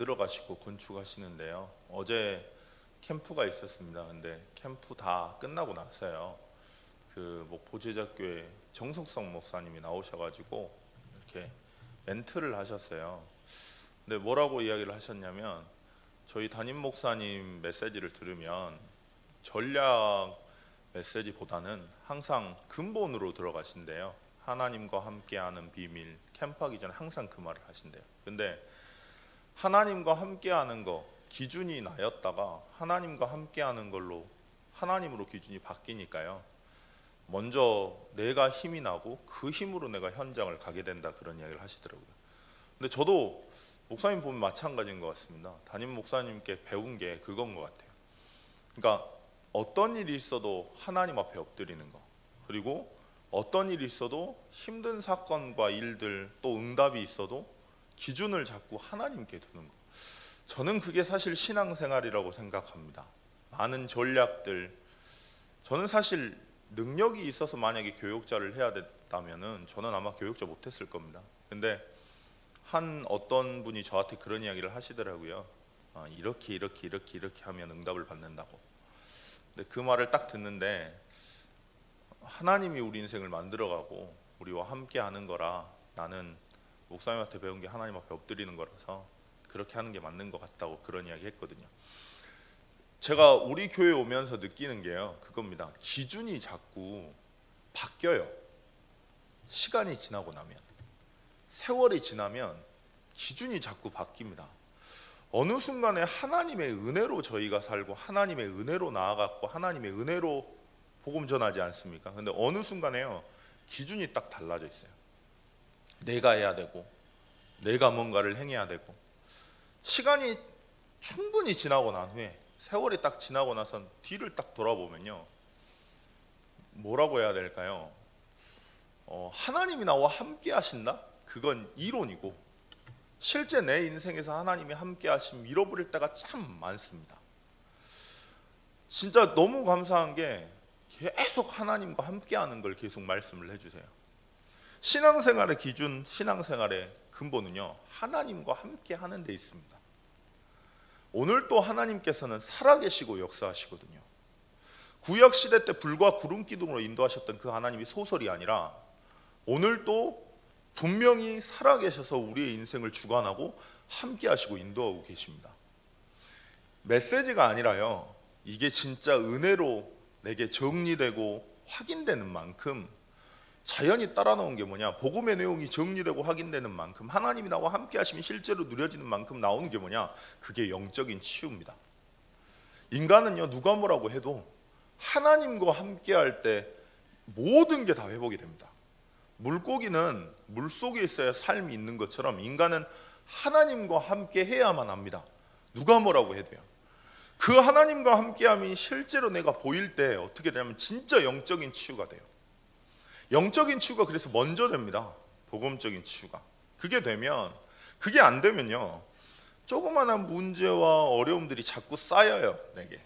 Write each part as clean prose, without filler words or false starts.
만들어 가시고 건축하시는데요. 어제 캠프가 있었습니다. 근데 캠프 다 끝나고 나서요. 그 보제자교회 정숙성 목사님이 나오셔가지고 이렇게 멘트를 하셨어요. 근데 뭐라고 이야기를 하셨냐면, 저희 담임 목사님 메시지를 들으면 전략 메시지보다는 항상 근본으로 들어가신대요. 하나님과 함께하는 비밀, 캠프하기 전에 항상 그 말을 하신대요. 근데 하나님과 함께하는 거 기준이 나였다가 하나님과 함께하는 걸로 하나님으로 기준이 바뀌니까요. 먼저 내가 힘이 나고 그 힘으로 내가 현장을 가게 된다, 그런 이야기를 하시더라고요. 근데 저도 목사님 보면 마찬가지인 것 같습니다. 담임 목사님께 배운 게 그건 것 같아요. 그러니까 어떤 일이 있어도 하나님 앞에 엎드리는 거, 그리고 어떤 일이 있어도 힘든 사건과 일들 또 응답이 있어도 기준을 잡고 하나님께 두는 거, 저는 그게 사실 신앙생활이라고 생각합니다. 많은 전략들, 저는 사실 능력이 있어서 만약에 교육자를 해야 됐다면은 저는 아마 교육자 못했을 겁니다. 근데 한 어떤 분이 저한테 그런 이야기를 하시더라고요. 이렇게 하면 응답을 받는다고. 근데 그 말을 딱 듣는데, 하나님이 우리 인생을 만들어가고 우리와 함께 하는 거라, 나는 목사님한테 배운 게 하나님 앞에 엎드리는 거라서 그렇게 하는 게 맞는 것 같다고 그런 이야기 했거든요. 제가 우리 교회 오면서 느끼는 게요, 그겁니다. 기준이 자꾸 바뀌어요. 시간이 지나고 나면, 세월이 지나면 기준이 자꾸 바뀝니다. 어느 순간에 하나님의 은혜로 저희가 살고 하나님의 은혜로 나아갔고 하나님의 은혜로 복음 전하지 않습니까? 근데 어느 순간에요, 기준이 딱 달라져 있어요. 내가 해야 되고 내가 뭔가를 행해야 되고, 시간이 충분히 지나고 난 후에, 세월이 딱 지나고 나선 뒤를 딱 돌아보면요, 뭐라고 해야 될까요? 하나님이 나와 함께 하신다? 그건 이론이고, 실제 내 인생에서 하나님이 함께 하심 잃어버릴 때가 참 많습니다. 진짜 너무 감사한 게 계속 하나님과 함께 하는 걸 계속 말씀을 해주세요. 신앙생활의 기준, 신앙생활의 근본은요, 하나님과 함께 하는 데 있습니다. 오늘 또 하나님께서는 살아계시고 역사하시거든요. 구약시대 때 불과 구름 기둥으로 인도하셨던 그 하나님이 소설이 아니라 오늘 또 분명히 살아계셔서 우리의 인생을 주관하고 함께 하시고 인도하고 계십니다. 메시지가 아니라요, 이게 진짜 은혜로 내게 정리되고 확인되는 만큼, 자연이 따라 나온 게 뭐냐, 복음의 내용이 정리되고 확인되는 만큼, 하나님이 나와 함께 하심이 실제로 누려지는 만큼 나오는 게 뭐냐, 그게 영적인 치유입니다. 인간은요, 누가 뭐라고 해도 하나님과 함께 할 때 모든 게 다 회복이 됩니다. 물고기는 물속에 있어야 삶이 있는 것처럼 인간은 하나님과 함께 해야만 합니다. 누가 뭐라고 해도요. 그 하나님과 함께함이 실제로 내가 보일 때 어떻게 되냐면 진짜 영적인 치유가 돼요. 영적인 치유가 그래서 먼저 됩니다. 복음적인 치유가. 그게 안 되면요, 조그마한 문제와 어려움들이 자꾸 쌓여요. 내게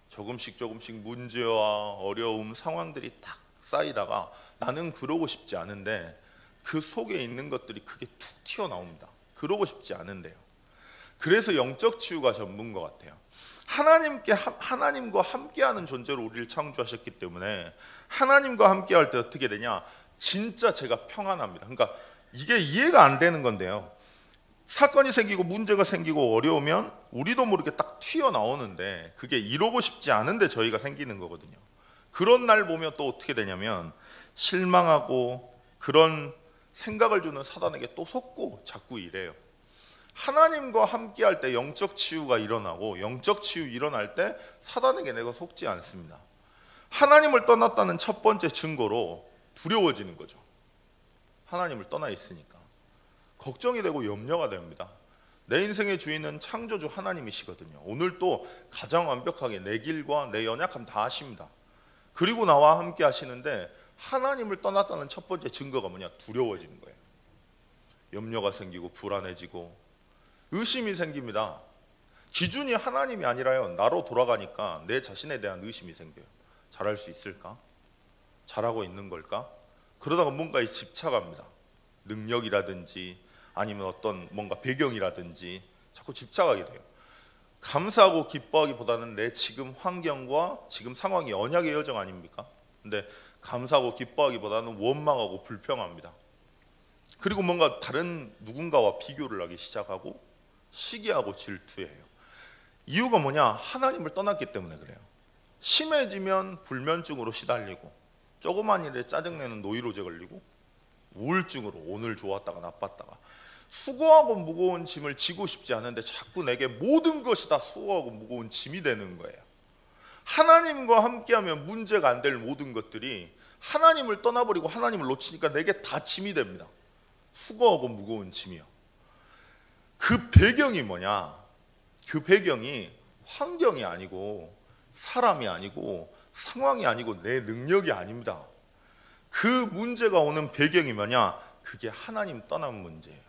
조금씩 문제와 어려움, 상황들이 딱 쌓이다가 나는 그러고 싶지 않은데 그 속에 있는 것들이 크게 툭 튀어나옵니다. 그러고 싶지 않은데요. 그래서 영적 치유가 전부인 것 같아요. 하나님과 함께하는 존재로 우리를 창조하셨기 때문에 하나님과 함께할 때 어떻게 되냐, 진짜 제가 평안합니다. 그러니까 이게 이해가 안 되는 건데요, 사건이 생기고 문제가 생기고 어려우면 우리도 모르게 딱 튀어나오는데 그게 이러고 싶지 않은데 저희가 생기는 거거든요. 그런 날 보면 또 어떻게 되냐면 실망하고 그런 생각을 주는 사단에게 또 속고 자꾸 이래요. 하나님과 함께할 때 영적 치유가 일어나고, 영적 치유 일어날 때 사단에게 내가 속지 않습니다. 하나님을 떠났다는 첫 번째 증거로 두려워지는 거죠. 하나님을 떠나 있으니까 걱정이 되고 염려가 됩니다. 내 인생의 주인은 창조주 하나님이시거든요. 오늘 또 가장 완벽하게 내 길과 내 연약함 다 아십니다. 그리고 나와 함께 하시는데 하나님을 떠났다는 첫 번째 증거가 뭐냐, 두려워지는 거예요. 염려가 생기고 불안해지고 의심이 생깁니다. 기준이 하나님이 아니라요, 나로 돌아가니까 내 자신에 대한 의심이 생겨요. 잘할 수 있을까? 잘하고 있는 걸까? 그러다가 뭔가에 집착합니다. 능력이라든지 아니면 어떤 뭔가 배경이라든지 자꾸 집착하게 돼요. 감사하고 기뻐하기보다는 내 지금 환경과 지금 상황이 언약의 여정 아닙니까? 근데 감사하고 기뻐하기보다는 원망하고 불평합니다. 그리고 뭔가 다른 누군가와 비교를 하기 시작하고 시기하고 질투해요. 이유가 뭐냐? 하나님을 떠났기 때문에 그래요. 심해지면 불면증으로 시달리고, 조그만 일에 짜증내는 노이로제 걸리고, 우울증으로 오늘 좋았다가 나빴다가, 수고하고 무거운 짐을 지고 싶지 않은데 자꾸 내게 모든 것이 다 수고하고 무거운 짐이 되는 거예요. 하나님과 함께하면 문제가 안 될 모든 것들이 하나님을 떠나버리고 하나님을 놓치니까 내게 다 짐이 됩니다. 수고하고 무거운 짐이요. 그 배경이 뭐냐? 그 배경이 환경이 아니고 사람이 아니고 상황이 아니고 내 능력이 아닙니다. 그 문제가 오는 배경이 뭐냐? 그게 하나님 떠난 문제예요.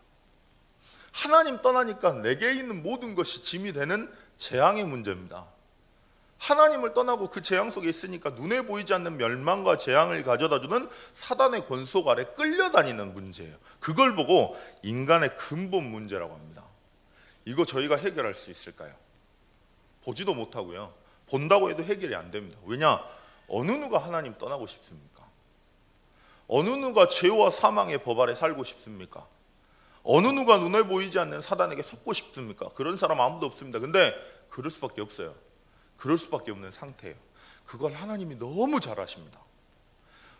하나님 떠나니까 내게 있는 모든 것이 짐이 되는 재앙의 문제입니다. 하나님을 떠나고 그 재앙 속에 있으니까 눈에 보이지 않는 멸망과 재앙을 가져다주는 사단의 권속 아래 끌려다니는 문제예요. 그걸 보고 인간의 근본 문제라고 합니다. 이거 저희가 해결할 수 있을까요? 보지도 못하고요. 본다고 해도 해결이 안 됩니다. 왜냐? 어느 누가 하나님 떠나고 싶습니까? 어느 누가 죄와 사망의 법 아래 살고 싶습니까? 어느 누가 눈에 보이지 않는 사단에게 속고 싶습니까? 그런 사람 아무도 없습니다. 근데 그럴 수밖에 없어요. 그럴 수밖에 없는 상태예요. 그걸 하나님이 너무 잘 아십니다.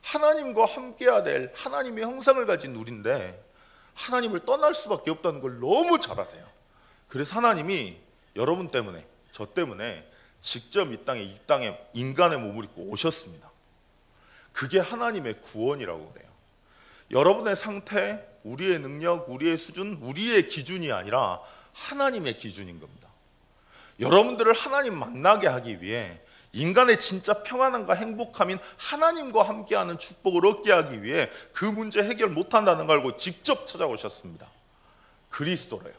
하나님과 함께해야 될 하나님의 형상을 가진 우리인데 하나님을 떠날 수밖에 없다는 걸 너무 잘 아세요. 그래서 하나님이 여러분 때문에, 저 때문에 직접 이 땅에 인간의 몸을 입고 오셨습니다. 그게 하나님의 구원이라고 그래요. 여러분의 상태, 우리의 능력, 우리의 수준, 우리의 기준이 아니라 하나님의 기준인 겁니다. 여러분들을 하나님 만나게 하기 위해, 인간의 진짜 평안함과 행복함인 하나님과 함께하는 축복을 얻게 하기 위해 그 문제 해결 못한다는 걸 알고 직접 찾아오셨습니다. 그리스도로요.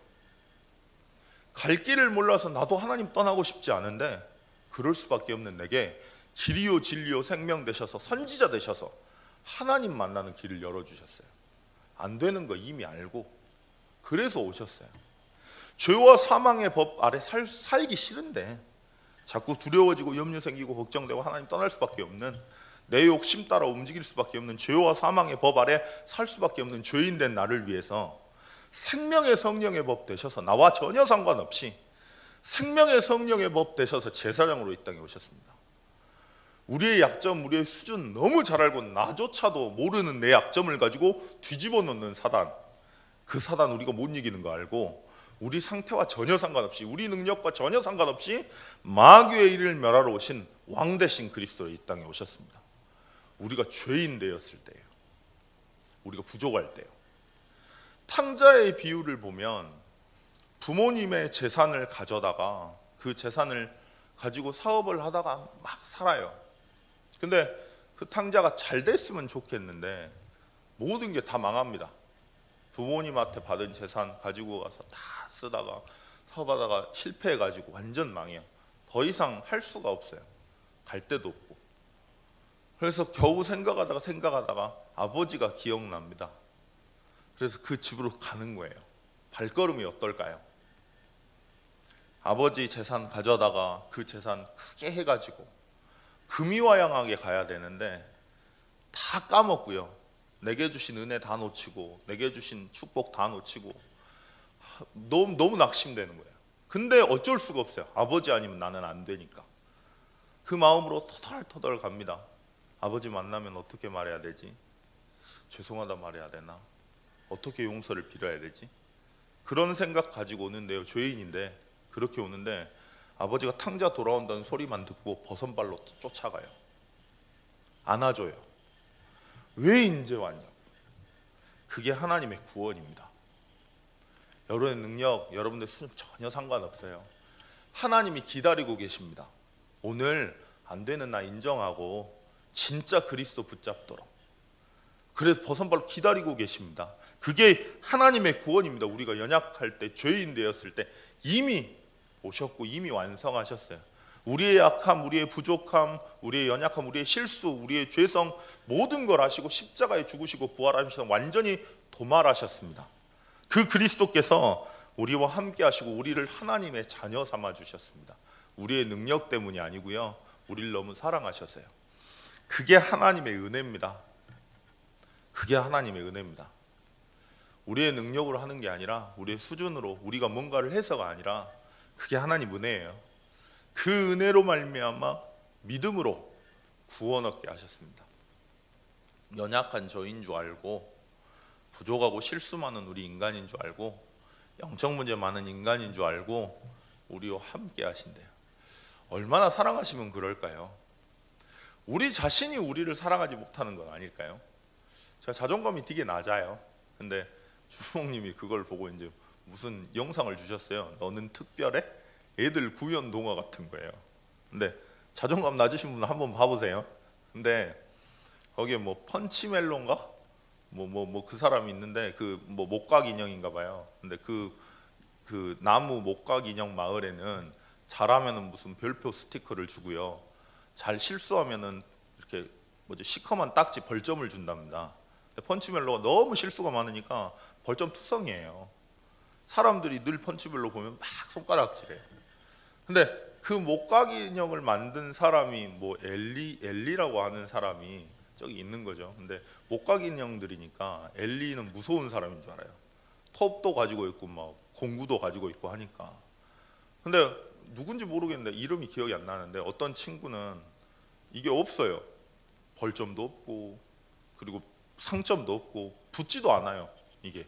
갈 길을 몰라서 나도 하나님 떠나고 싶지 않은데 그럴 수밖에 없는 내게 길이요 진리요 생명 되셔서 선지자 되셔서 하나님 만나는 길을 열어주셨어요. 안 되는 거 이미 알고 그래서 오셨어요. 죄와 사망의 법 아래 살기 싫은데 자꾸 두려워지고 염려 생기고 걱정되고 하나님 떠날 수밖에 없는, 내 욕심 따라 움직일 수밖에 없는, 죄와 사망의 법 아래 살 수밖에 없는 죄인 된 나를 위해서 생명의 성령의 법 되셔서 나와 전혀 상관없이 생명의 성령의 법 되셔서 제사장으로 이 땅에 오셨습니다. 우리의 약점, 우리의 수준 너무 잘 알고 나조차도 모르는 내 약점을 가지고 뒤집어 놓는 사단, 그 사단 우리가 못 이기는 거 알고 우리 상태와 전혀 상관없이, 우리 능력과 전혀 상관없이 마귀의 일을 멸하러 오신 왕 대신 그리스도로 이 땅에 오셨습니다. 우리가 죄인 되었을 때예요. 우리가 부족할 때요. 탕자의 비유를 보면 부모님의 재산을 가져다가 그 재산을 가지고 사업을 하다가 막 살아요. 근데 그 탕자가 잘 됐으면 좋겠는데 모든 게 다 망합니다. 부모님한테 받은 재산 가지고 가서 다 쓰다가 사업하다가 실패해가지고 완전 망해요. 더 이상 할 수가 없어요. 갈 데도 없고. 그래서 겨우 생각하다가 아버지가 기억납니다. 그래서 그 집으로 가는 거예요. 발걸음이 어떨까요? 아버지 재산 가져다가 그 재산 크게 해가지고 금이화양하게 가야 되는데 다 까먹고요. 내게 주신 은혜 다 놓치고 내게 주신 축복 다 놓치고 너무 낙심되는 거예요. 근데 어쩔 수가 없어요. 아버지 아니면 나는 안 되니까. 그 마음으로 터덜터덜 갑니다. 아버지 만나면 어떻게 말해야 되지? 죄송하다 말해야 되나? 어떻게 용서를 빌어야 되지? 그런 생각 가지고 오는데요. 죄인인데 그렇게 오는데 아버지가 탕자 돌아온다는 소리만 듣고 버선발로 쫓아가요. 안아줘요. 왜 이제 왔냐고. 그게 하나님의 구원입니다. 여러분의 능력, 여러분의 수준 전혀 상관없어요. 하나님이 기다리고 계십니다. 오늘 안 되는 나 인정하고 진짜 그리스도 붙잡도록. 그래서 버선발로 기다리고 계십니다. 그게 하나님의 구원입니다. 우리가 연약할 때, 죄인 되었을 때 이미 오셨고 이미 완성하셨어요. 우리의 약함, 우리의 부족함, 우리의 연약함, 우리의 실수, 우리의 죄성 모든 걸 하시고 십자가에 죽으시고 부활하셔서 완전히 도말하셨습니다. 그 그리스도께서 우리와 함께 하시고 우리를 하나님의 자녀 삼아 주셨습니다. 우리의 능력 때문이 아니고요, 우리를 너무 사랑하셔서요. 그게 하나님의 은혜입니다. 그게 하나님의 은혜입니다. 우리의 능력으로 하는 게 아니라, 우리의 수준으로 우리가 뭔가를 해서가 아니라, 그게 하나님 은혜예요. 그 은혜로 말미암아 믿음으로 구원 얻게 하셨습니다. 연약한 저인 줄 알고, 부족하고 실수 많은 우리 인간인 줄 알고, 영적 문제 많은 인간인 줄 알고 우리와 함께 하신대요. 얼마나 사랑하시면 그럴까요? 우리 자신이 우리를 사랑하지 못하는 건 아닐까요? 제가 자존감이 되게 낮아요. 근데 주목님이 그걸 보고 이제 무슨 영상을 주셨어요. 너는 특별해? 애들 구연 동화 같은 거예요. 근데 자존감 낮으신 분은 한번 봐보세요. 근데 거기에 뭐 펀치멜로인가? 그 사람이 있는데, 그 뭐 목각 인형인가 봐요. 근데 그 나무 목각 인형 마을에는 잘하면은 무슨 별표 스티커를 주고요, 잘 실수하면은 이렇게 시커먼 딱지 벌점을 준답니다. 근데 펀치멜로가 너무 실수가 많으니까 벌점 투성이에요. 사람들이 늘 펀치멜로 보면 막 손가락질해요. 근데 그 목각 인형을 만든 사람이 뭐 엘리라고 하는 사람이 저기 있는 거죠. 근데 목각 인형들이니까 엘리는 무서운 사람인 줄 알아요. 톱도 가지고 있고 막 공구도 가지고 있고 하니까. 근데 누군지 모르겠는데 이름이 기억이 안 나는데, 어떤 친구는 이게 없어요. 벌점도 없고 그리고 상점도 없고 붙지도 않아요, 이게.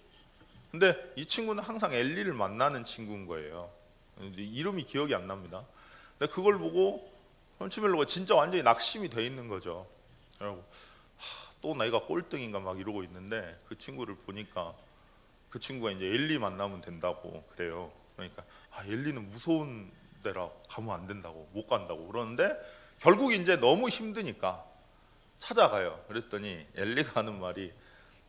근데 이 친구는 항상 엘리를 만나는 친구인 거예요. 이름이 기억이 안 납니다. 근데 그걸 보고 펀치멜로가 진짜 완전히 낙심이 돼 있는 거죠. 그리고 또 내가 꼴등인가 막 이러고 있는데, 그 친구를 보니까 그 친구가 이제 엘리 만나면 된다고 그래요. 그러니까 엘리는 무서운 데라 가면 안 된다고, 못 간다고 그러는데, 결국 이제 너무 힘드니까 찾아가요. 그랬더니 엘리가 하는 말이,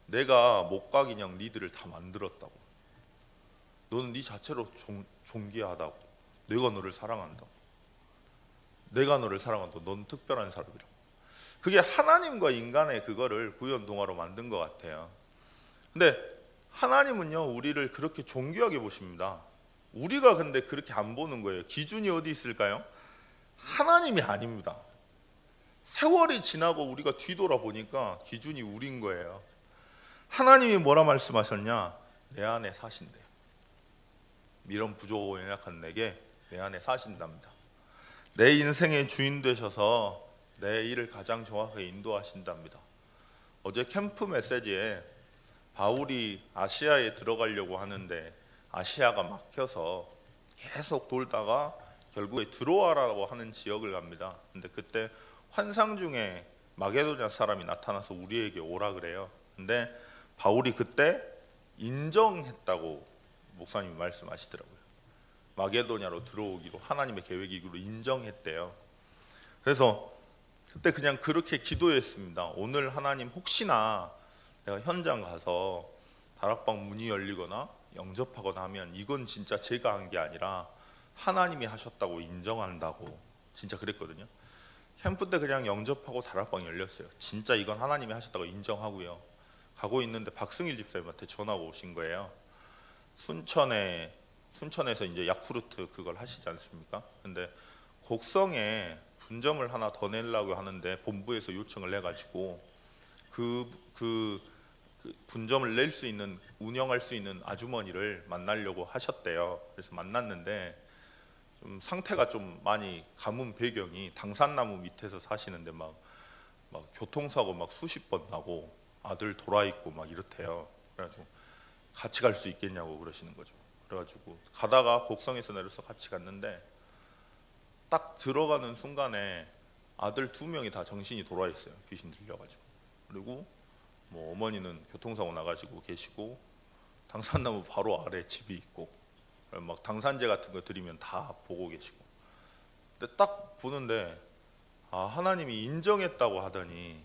내가 목각 인형 니들을 다 만들었다고, 너는 네 자체로 존귀하다고, 내가 너를 사랑한다고, 내가 너를 사랑한다고, 넌 특별한 사람이라고. 그게 하나님과 인간의 그거를 구현 동화로 만든 것 같아요. 근데 하나님은요, 우리를 그렇게 존귀하게 보십니다. 우리가 근데 그렇게 안 보는 거예요. 기준이 어디 있을까요? 하나님이 아닙니다. 세월이 지나고 우리가 뒤돌아보니까 기준이 우린 거예요. 하나님이 뭐라 말씀하셨냐? 내 안에 사신대요. 이런 부족하고 연약한 내게 내 안에 사신답니다. 내 인생의 주인 되셔서 내 일을 가장 정확하게 인도하신답니다. 어제 캠프 메시지에 바울이 아시아에 들어가려고 하는데 아시아가 막혀서 계속 돌다가 결국에 드로아라고 하는 지역을 갑니다. 근데 그때 환상 중에 마게도냐 사람이 나타나서 우리에게 오라 그래요. 근데 바울이 그때 인정했다고 목사님이 말씀하시더라고요. 마게도냐로 들어오기로 하나님의 계획이기로 인정했대요. 그래서 그때 그냥 그렇게 기도했습니다. 오늘 하나님, 혹시나 내가 현장 가서 다락방 문이 열리거나 영접하거나 하면 이건 진짜 제가 한 게 아니라 하나님이 하셨다고 인정한다고 진짜 그랬거든요. 캠프 때 그냥 영접하고 다락방이 열렸어요. 진짜 이건 하나님이 하셨다고 인정하고요. 가고 있는데 박승일 집사님한테 전화가 오신 거예요. 순천에서 이제 야쿠르트 그걸 하시지 않습니까? 근데 곡성에 분점을 하나 더 내려고 하는데 본부에서 요청을 해가지고 그 분점을 낼 수 있는, 운영할 수 있는 아주머니를 만나려고 하셨대요. 그래서 만났는데 좀 상태가 좀 많이, 가문 배경이 당산나무 밑에서 사시는데 막 교통사고 막 수십 번 나고 아들 돌아 있고 막 이렇대요. 그래가지고 같이 갈 수 있겠냐고 그러시는 거죠. 그래가지고 가다가 곡성에서 내려서 같이 갔는데 딱 들어가는 순간에 아들 2명이 다 정신이 돌아 있어요. 귀신 들려가지고. 그리고 뭐 어머니는 교통사고 나가지고 계시고 당산나무 바로 아래 집이 있고 막 당산제 같은 거 드리면 다 보고 계시고. 근데 딱 보는데 하나님이 인정했다고 하더니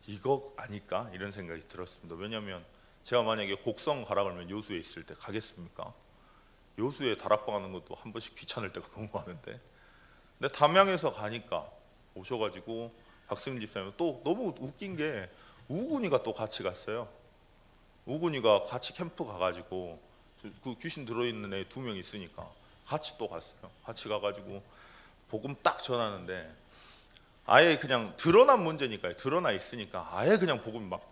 이거 아닐까? 이런 생각이 들었습니다. 왜냐하면 제가 만약에 곡성 가라 그러면 요수에 있을 때 가겠습니까? 요수에 다락방 하는 것도 한 번씩 귀찮을 때가 너무 많은데. 근데 담양에서 가니까 오셔가지고 박승민 집사님, 또 너무 웃긴 게 우군이가 또 같이 갔어요. 우군이가 같이 캠프 가가지고 그 귀신 들어있는 애 2명 있으니까 같이 또 갔어요. 같이 가가지고 복음 딱 전하는데 아예 그냥 드러난 문제니까요. 드러나 있으니까 아예 그냥 복음이 막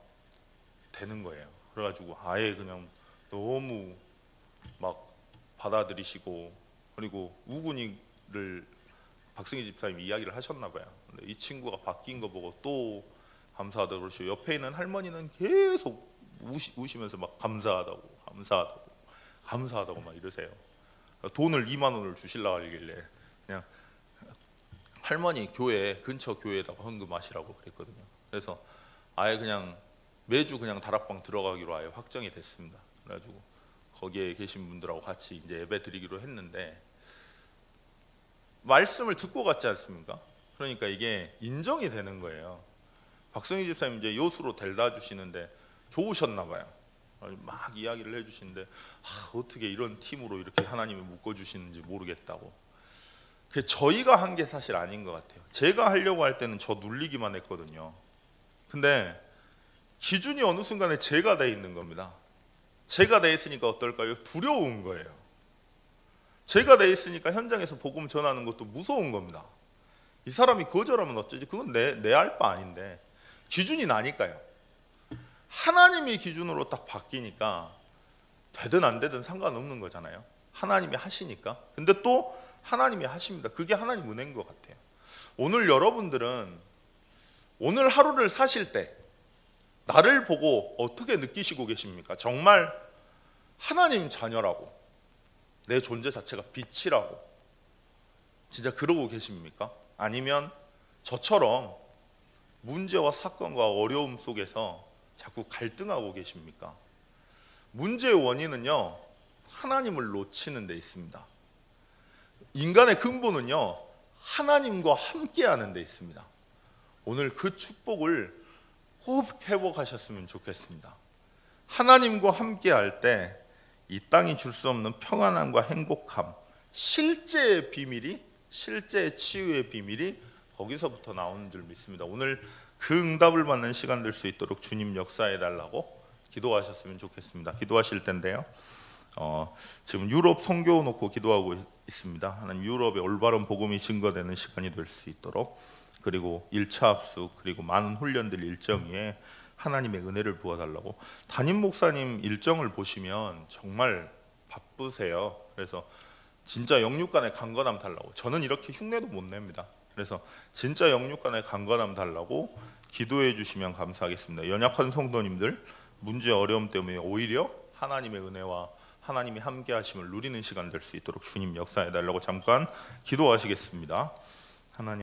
되는 거예요. 그래가지고 아예 그냥 너무 막 받아들이시고, 그리고 우군이를 박승희 집사님이 이야기를 하셨나 봐요. 근데 이 친구가 바뀐 거 보고 또 감사하다고 그러시고, 옆에 있는 할머니는 계속 우시면서 막 감사하다고 막 이러세요. 돈을 2만 원을 주실라 하길래 그냥 할머니 교회 근처 교회에다가 헌금하시라고 그랬거든요. 그래서 아예 그냥 매주 그냥 다락방 들어가기로 아예 확정이 됐습니다. 그래가지고 거기에 계신 분들하고 같이 이제 예배 드리기로 했는데, 말씀을 듣고 갔지 않습니까? 그러니까 이게 인정이 되는 거예요. 박성희 집사님 이제 요수로 데려다 주시는데 좋으셨나 봐요. 막 이야기를 해주시는데 어떻게 이런 팀으로 이렇게 하나님이 묶어주시는지 모르겠다고. 그게 저희가 한 게 사실 아닌 것 같아요. 제가 하려고 할 때는 저 눌리기만 했거든요. 근데 기준이 어느 순간에 제가 돼 있는 겁니다. 제가 돼 있으니까 어떨까요? 두려운 거예요. 제가 돼 있으니까 현장에서 복음 전하는 것도 무서운 겁니다. 이 사람이 거절하면 어쩌지? 그건 내 알 바 아닌데 기준이 나니까요. 하나님이 기준으로 딱 바뀌니까 되든 안 되든 상관없는 거잖아요. 하나님이 하시니까. 근데 또 하나님이 하십니다. 그게 하나님 은혜인 것 같아요. 오늘 여러분들은 오늘 하루를 사실 때 나를 보고 어떻게 느끼시고 계십니까? 정말 하나님 자녀라고, 내 존재 자체가 빛이라고 진짜 그러고 계십니까? 아니면 저처럼 문제와 사건과 어려움 속에서 자꾸 갈등하고 계십니까? 문제의 원인은요, 하나님을 놓치는 데 있습니다. 인간의 근본은요, 하나님과 함께하는 데 있습니다. 오늘 그 축복을 꼭 회복하셨으면 좋겠습니다. 하나님과 함께할 때 이 땅이 줄 수 없는 평안함과 행복함, 실제의 비밀이, 실제의 치유의 비밀이 거기서부터 나오는 줄 믿습니다. 오늘 그 응답을 받는 시간 될 수 있도록 주님 역사해 달라고 기도하셨으면 좋겠습니다. 기도하실 텐데요, 지금 유럽 선교 놓고 기도하고 있습니다. 하나님, 유럽의 올바른 복음이 증거되는 시간이 될 수 있도록, 그리고 1차 합숙, 그리고 많은 훈련들 일정 위에 하나님의 은혜를 부어달라고. 담임 목사님 일정을 보시면 정말 바쁘세요. 그래서 진짜 영육간의 강건함 달라고. 저는 이렇게 흉내도 못 냅니다. 그래서 진짜 영육간의 강건함 달라고 기도해 주시면 감사하겠습니다. 연약한 성도님들, 문제 어려움 때문에 오히려 하나님의 은혜와 하나님이 함께 하심을 누리는 시간 될 수 있도록 주님 역사해 달라고 잠깐 기도하시겠습니다. 하나님